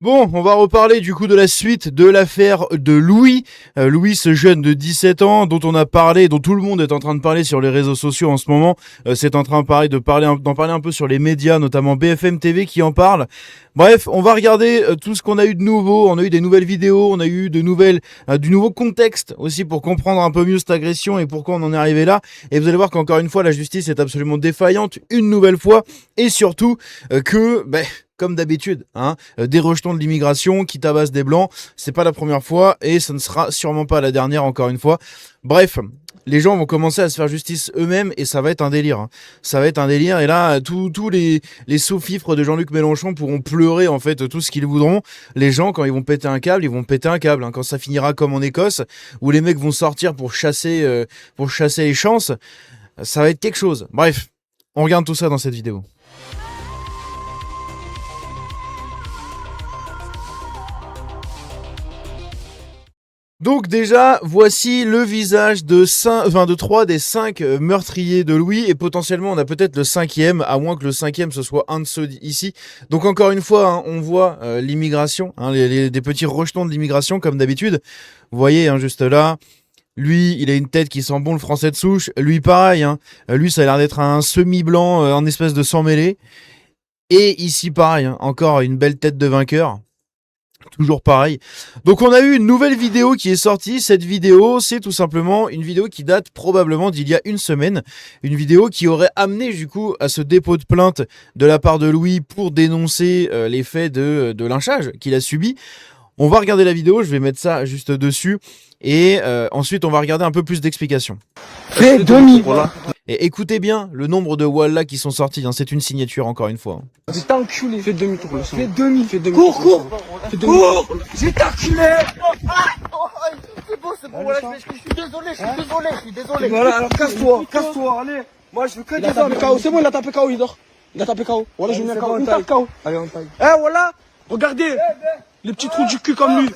Bon, on va reparler du coup de la suite de l'affaire de Louis. Louis, ce jeune de 17 ans dont on a parlé, dont tout le monde est en train de parler sur les réseaux sociaux en ce moment. C'est en train d'en parler un peu sur les médias, notamment BFM TV qui en parle. Bref, on va regarder tout ce qu'on a eu de nouveau. On a eu des nouvelles vidéos, on a eu du nouveau contexte aussi pour comprendre un peu mieux cette agression et pourquoi on en est arrivé là. Et vous allez voir qu'encore une fois, la justice est absolument défaillante une nouvelle fois. Et surtout comme d'habitude, des rejetons de l'immigration qui tabassent des blancs, c'est pas la première fois et ce ne sera sûrement pas la dernière encore une fois. Bref, les gens vont commencer à se faire justice eux-mêmes et ça va être un délire. Ça va être un délire et là, tous les sous-fifres de Jean-Luc Mélenchon pourront pleurer en fait tout ce qu'ils voudront. Les gens, quand ils vont péter un câble, ils vont péter un câble. Quand ça finira comme en Écosse, où les mecs vont sortir pour chasser les chances, ça va être quelque chose. Bref, on regarde tout ça dans cette vidéo. Donc déjà, voici le visage de 3 des 5 meurtriers de Louis, et potentiellement on a peut-être le 5e, à moins que le 5e ce soit un de ceux ici. Donc encore une fois, on voit l'immigration, des petits rejetons de l'immigration comme d'habitude. Vous voyez, juste là, lui, il a une tête qui sent bon le français de souche. Lui, pareil, lui ça a l'air d'être un semi-blanc en espèce de sang mêlé. Et ici, pareil, encore une belle tête de vainqueur. Toujours pareil. Donc on a eu une nouvelle vidéo qui est sortie. Cette vidéo, c'est tout simplement une vidéo qui date probablement d'il y a une semaine. Une vidéo qui aurait amené du coup à ce dépôt de plainte de la part de Louis pour dénoncer les faits de lynchage qu'il a subi. On va regarder la vidéo, je vais mettre ça juste dessus. Et ensuite on va regarder un peu plus d'explications. Fais demi. Et écoutez bien le nombre de Wallah qui sont sortis, c'est une signature encore une fois. J'ai t'enculé. Fais demi-tour. Fais demi. Cours. J'ai t'enculé. C'est bon, voilà, je suis désolé. Voilà, alors casse-toi, allez. Moi, je veux que des hommes. C'est bon, il a tapé KO, il dort. Il a tapé KO. Voilà, je viens KO. Une tape KO. Allez, on taille. Voilà, regardez. Les petits trous du cul comme lui.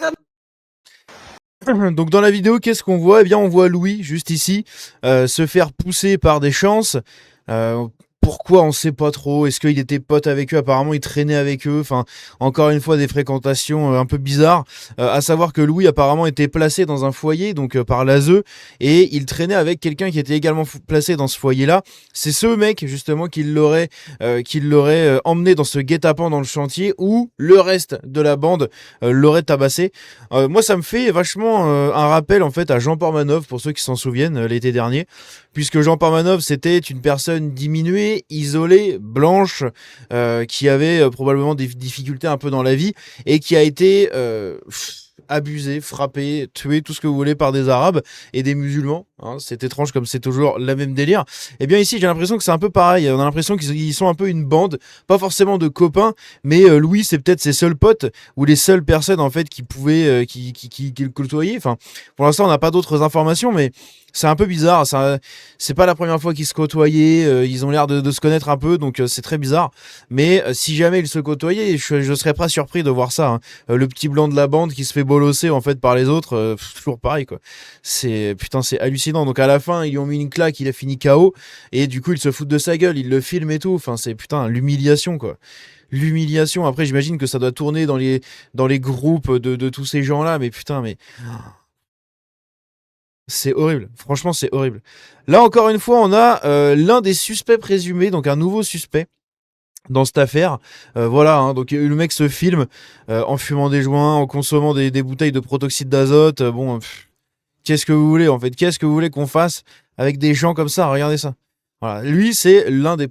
Donc dans la vidéo, qu'est-ce qu'on voit ? Eh bien, on voit Louis, juste ici, se faire pousser par des chances. Pourquoi, on sait pas trop. Est-ce qu'il était pote avec eux ? Apparemment, il traînait avec eux. Enfin, encore une fois, des fréquentations un peu bizarres. À savoir que Louis, apparemment, était placé dans un foyer, donc par l'ASE, et il traînait avec quelqu'un qui était également placé dans ce foyer-là. C'est ce mec, justement, qui l'aurait emmené dans ce guet-apens dans le chantier, où le reste de la bande l'aurait tabassé. Moi, ça me fait vachement un rappel, en fait, à Jean Portmanov, pour ceux qui s'en souviennent, l'été dernier, puisque Jean Portmanov, c'était une personne diminuée, isolée, blanche, qui avait probablement des difficultés un peu dans la vie, et qui a été abusé, frappé, tué, tout ce que vous voulez, par des Arabes et des musulmans. C'est étrange comme c'est toujours la même délire. Et bien ici, j'ai l'impression que c'est un peu pareil. On a l'impression qu'ils sont un peu une bande, pas forcément de copains, mais Louis, c'est peut-être ses seuls potes ou les seules personnes en fait qui pouvaient qui le côtoyaient. Enfin, pour l'instant, on n'a pas d'autres informations, mais c'est un peu bizarre. C'est pas la première fois qu'ils se côtoyaient. Ils ont l'air de se connaître un peu, donc c'est très bizarre. Mais si jamais ils se côtoyaient, je serais pas surpris de voir ça. Le petit blanc de la bande qui se fait bolosser en fait par les autres, toujours pareil quoi. C'est hallucinant. Donc à la fin, ils lui ont mis une claque, il a fini KO, et du coup ils se foutent de sa gueule, ils le filment et tout. Enfin, c'est l'humiliation quoi. L'humiliation. Après, j'imagine que ça doit tourner dans les groupes de tous ces gens-là, mais c'est horrible. Franchement, c'est horrible. Là, encore une fois, on a l'un des suspects présumés, donc un nouveau suspect dans cette affaire. Voilà, donc le mec se filme en fumant des joints, en consommant des bouteilles de protoxyde d'azote. Qu'est-ce que vous voulez en fait ? Qu'est-ce que vous voulez qu'on fasse avec des gens comme ça ? Regardez ça. Voilà, lui c'est l'un des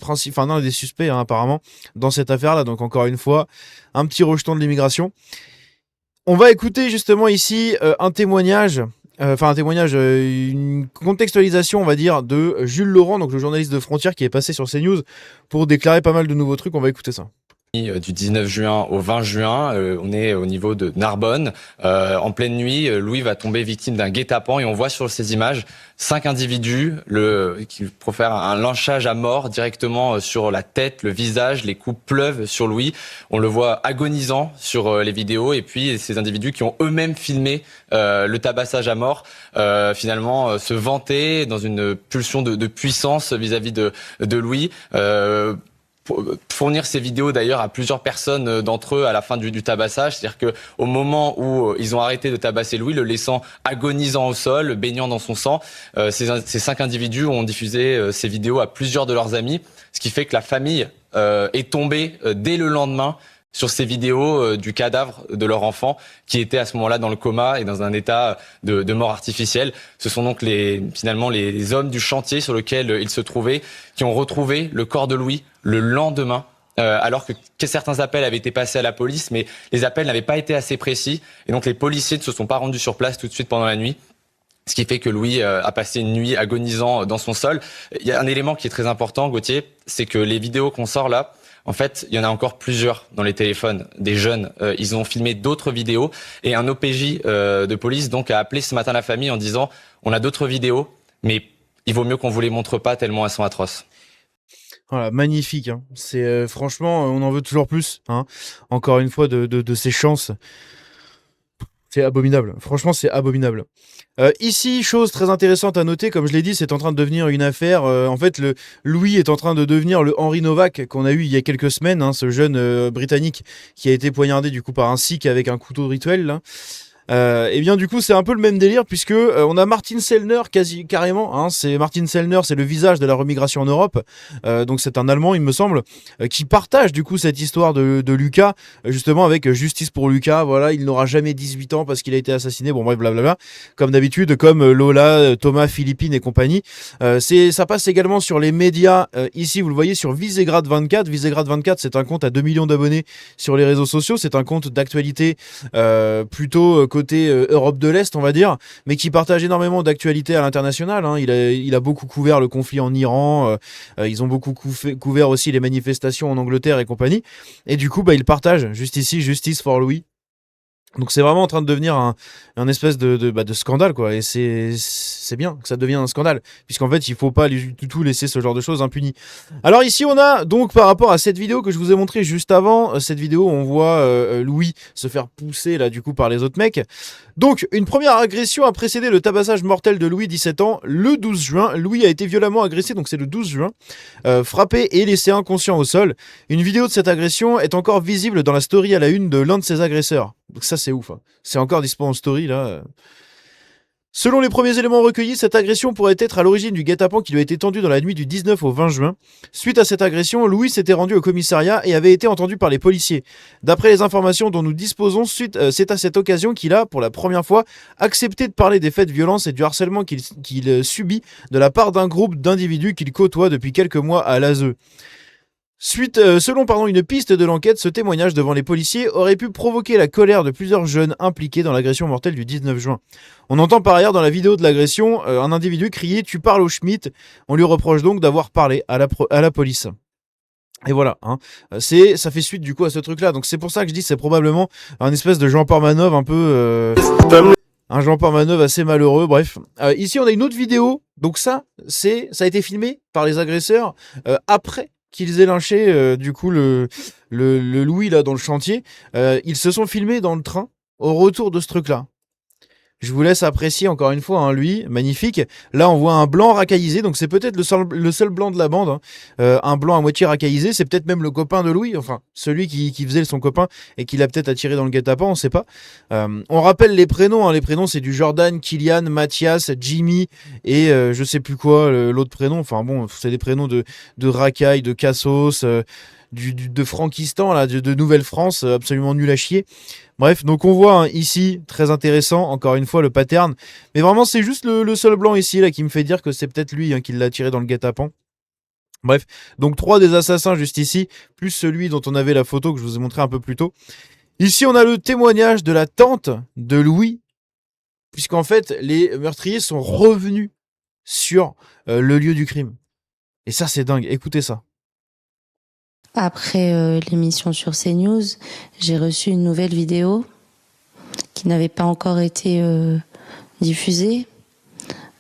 suspects apparemment dans cette affaire-là. Donc encore une fois, un petit rejeton de l'immigration. On va écouter justement ici un témoignage, une contextualisation, on va dire, de Jules Laurent, donc le journaliste de Frontières qui est passé sur CNews pour déclarer pas mal de nouveaux trucs. On va écouter ça. Du 19 juin au 20 juin, on est au niveau de Narbonne. En pleine nuit, Louis va tomber victime d'un guet-apens et on voit sur ces images 5 individus qui profèrent un lynchage à mort directement sur la tête, le visage. Les coups pleuvent sur Louis. On le voit agonisant sur les vidéos, et puis ces individus qui ont eux-mêmes filmé le tabassage à mort, finalement se vanter dans une pulsion de puissance vis-à-vis de Louis. fournir ces vidéos d'ailleurs à plusieurs personnes d'entre eux à la fin du tabassage. C'est-à-dire que au moment où ils ont arrêté de tabasser Louis, le laissant agonisant au sol, baignant dans son sang, ces 5 individus ont diffusé ces vidéos à plusieurs de leurs amis, ce qui fait que la famille est tombée dès le lendemain sur ces vidéos du cadavre de leur enfant qui était à ce moment-là dans le coma et dans un état de mort artificielle. Ce sont donc finalement les hommes du chantier sur lequel il se trouvait qui ont retrouvé le corps de Louis le lendemain, alors que certains appels avaient été passés à la police, mais les appels n'avaient pas été assez précis. Et donc les policiers ne se sont pas rendus sur place tout de suite pendant la nuit. Ce qui fait que Louis a passé une nuit agonisant dans son sol. Il y a un élément qui est très important, Gauthier, c'est que les vidéos qu'on sort là, en fait, il y en a encore plusieurs dans les téléphones des jeunes. Ils ont filmé d'autres vidéos et un OPJ de police donc a appelé ce matin la famille en disant on a d'autres vidéos, mais il vaut mieux qu'on vous les montre pas tellement elles sont atroces. Voilà, magnifique. Hein. C'est franchement, on en veut toujours plus. Hein. Encore une fois, de ces chances. C'est abominable. Franchement, c'est abominable. Ici, chose très intéressante à noter, comme je l'ai dit, c'est en train de devenir une affaire. En fait, Louis est en train de devenir le Henry Novak qu'on a eu il y a quelques semaines, hein, ce jeune Britannique qui a été poignardé du coup par un sikh avec un couteau rituel. Là. Et bien du coup c'est un peu le même délire puisque on a Martin Sellner carrément hein, c'est Martin Sellner, c'est le visage de la remigration en Europe, donc c'est un Allemand il me semble, qui partage du coup cette histoire de Lucas, justement avec justice pour Lucas, voilà, il n'aura jamais 18 ans parce qu'il a été assassiné, bon bref blablabla, comme d'habitude, comme Lola, Thomas, Philippine et compagnie. Ça passe également sur les médias, ici vous le voyez sur Visegrad 24. Visegrad 24 c'est un compte à 2 millions d'abonnés sur les réseaux sociaux, c'est un compte d'actualité plutôt côté Europe de l'Est, on va dire, mais qui partage énormément d'actualités à l'international. Hein. Il a beaucoup couvert le conflit en Iran, ils ont beaucoup couvert aussi les manifestations en Angleterre et compagnie. Et du coup, il partage juste ici, Justice for Louis. Donc c'est vraiment en train de devenir un espèce de scandale, quoi. Et c'est bien que ça devienne un scandale, puisqu'en fait il faut pas du tout laisser ce genre de choses impunies. Alors ici on a donc par rapport à cette vidéo que je vous ai montrée juste avant, cette vidéo où on voit Louis se faire pousser là du coup par les autres mecs. Donc une première agression a précédé le tabassage mortel de Louis, 17 ans, le 12 juin. Louis a été violemment agressé, donc c'est le 12 juin, frappé et laissé inconscient au sol. Une vidéo de cette agression est encore visible dans la story à la une de l'un de ses agresseurs. Donc ça c'est ouf, hein. C'est encore disponible en story là. Selon les premiers éléments recueillis, cette agression pourrait être à l'origine du guet-apens qui lui a été tendu dans la nuit du 19 au 20 juin. Suite à cette agression, Louis s'était rendu au commissariat et avait été entendu par les policiers. D'après les informations dont nous disposons, c'est à cette occasion qu'il a, pour la première fois, accepté de parler des faits de violence et du harcèlement qu'il subit de la part d'un groupe d'individus qu'il côtoie depuis quelques mois à l'ASE. Selon une piste de l'enquête, ce témoignage devant les policiers aurait pu provoquer la colère de plusieurs jeunes impliqués dans l'agression mortelle du 19 juin. On entend par ailleurs dans la vidéo de l'agression un individu crier « Tu parles au Schmitt ». On lui reproche donc d'avoir parlé à la police. Et voilà, hein. Ça fait suite du coup à ce truc-là. Donc c'est pour ça que je dis c'est probablement un espèce de Jean Portmanov un peu... un Jean Portmanov assez malheureux, bref. Ici on a une autre vidéo. Donc ça a été filmé par les agresseurs après qu'ils aient lynché du coup le Louis là dans le chantier. Ils se sont filmés dans le train au retour de ce truc là. Je vous laisse apprécier encore une fois, hein, lui, magnifique. Là, on voit un blanc racaillisé, donc c'est peut-être le seul blanc de la bande. Hein. Un blanc à moitié racaillisé, c'est peut-être même le copain de Louis, enfin, celui qui faisait son copain et qui l'a peut-être attiré dans le guet-apens, on sait pas. On rappelle les prénoms, hein. Les prénoms, c'est du Jordan, Kylian, Mathias, Jimmy et je sais plus quoi, l'autre prénom. Enfin bon, c'est des prénoms de racailles, de cassos, de Frankistan, là, de Nouvelle-France, absolument nul à chier. Bref, donc on voit hein, ici, très intéressant, encore une fois, le pattern. Mais vraiment, c'est juste le seul blanc ici là qui me fait dire que c'est peut-être lui hein, qui l'a tiré dans le guet-apens. Bref, donc 3 des assassins juste ici, plus celui dont on avait la photo que je vous ai montré un peu plus tôt. Ici, on a le témoignage de la tante de Louis, puisqu'en fait, les meurtriers sont revenus sur le lieu du crime. Et ça, c'est dingue. Écoutez ça. Après l'émission sur CNews, j'ai reçu une nouvelle vidéo qui n'avait pas encore été diffusée,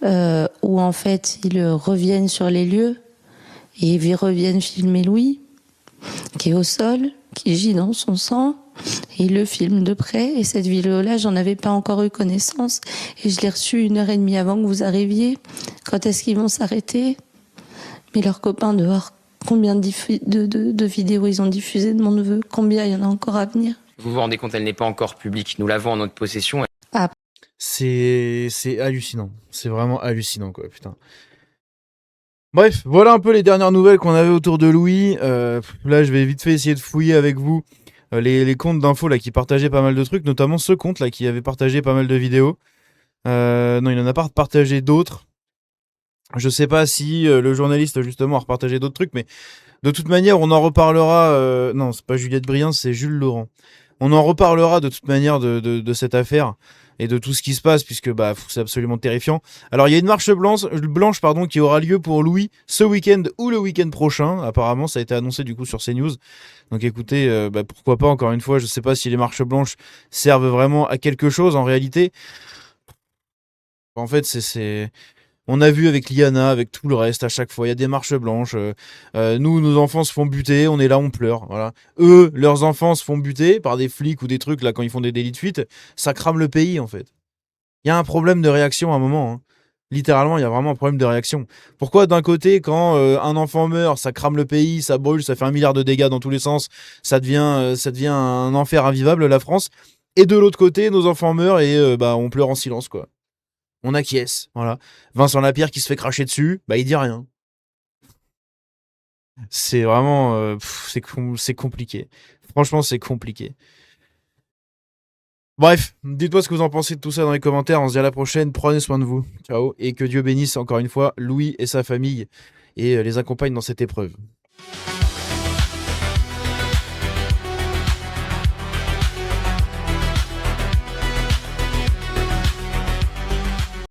où en fait ils reviennent sur les lieux et ils reviennent filmer Louis, qui est au sol, qui gît dans son sang, et ils le filment de près. Et cette vidéo-là, j'en avais pas encore eu connaissance, et je l'ai reçue 1h30 avant que vous arriviez. Quand est-ce qu'ils vont s'arrêter? Mais leurs copains dehors combien de vidéos ils ont diffusées de mon neveu, combien il y en a encore à venir. Vous vous rendez compte, elle n'est pas encore publique. Nous l'avons en notre possession. C'est hallucinant. C'est vraiment hallucinant, quoi, putain. Bref, voilà un peu les dernières nouvelles qu'on avait autour de Louis. Là, je vais vite fait essayer de fouiller avec vous les comptes d'infos là qui partageaient pas mal de trucs, notamment ce compte là qui avait partagé pas mal de vidéos. Non, il en a pas partagé d'autres. Je sais pas si le journaliste justement a repartagé d'autres trucs, mais de toute manière, on en reparlera. Non, c'est pas Juliette Briand, c'est Jules Laurent. On en reparlera de toute manière de cette affaire et de tout ce qui se passe, puisque bah, c'est absolument terrifiant. Alors, il y a une marche blanche qui aura lieu pour Louis ce week-end ou le week-end prochain. Apparemment, ça a été annoncé du coup sur CNews. Donc écoutez, pourquoi pas, encore une fois, je sais pas si les marches blanches servent vraiment à quelque chose en réalité. En fait, on a vu avec Liana, avec tout le reste, à chaque fois, il y a des marches blanches. Nous, nos enfants se font buter, on est là, on pleure. Voilà. Eux, leurs enfants se font buter par des flics ou des trucs, là, quand ils font des délits de fuite. Ça crame le pays, en fait. Il y a un problème de réaction à un moment. Hein. Littéralement, il y a vraiment un problème de réaction. Pourquoi, d'un côté, quand un enfant meurt, ça crame le pays, ça brûle, ça fait 1 milliard de dégâts dans tous les sens, ça devient un enfer invivable, la France. Et de l'autre côté, nos enfants meurent et on pleure en silence, quoi. On acquiesce, voilà. Vincent Lapierre qui se fait cracher dessus, il dit rien. C'est vraiment... c'est compliqué. Franchement, c'est compliqué. Bref, dites-moi ce que vous en pensez de tout ça dans les commentaires. On se dit à la prochaine. Prenez soin de vous. Ciao. Et que Dieu bénisse encore une fois Louis et sa famille et les accompagne dans cette épreuve.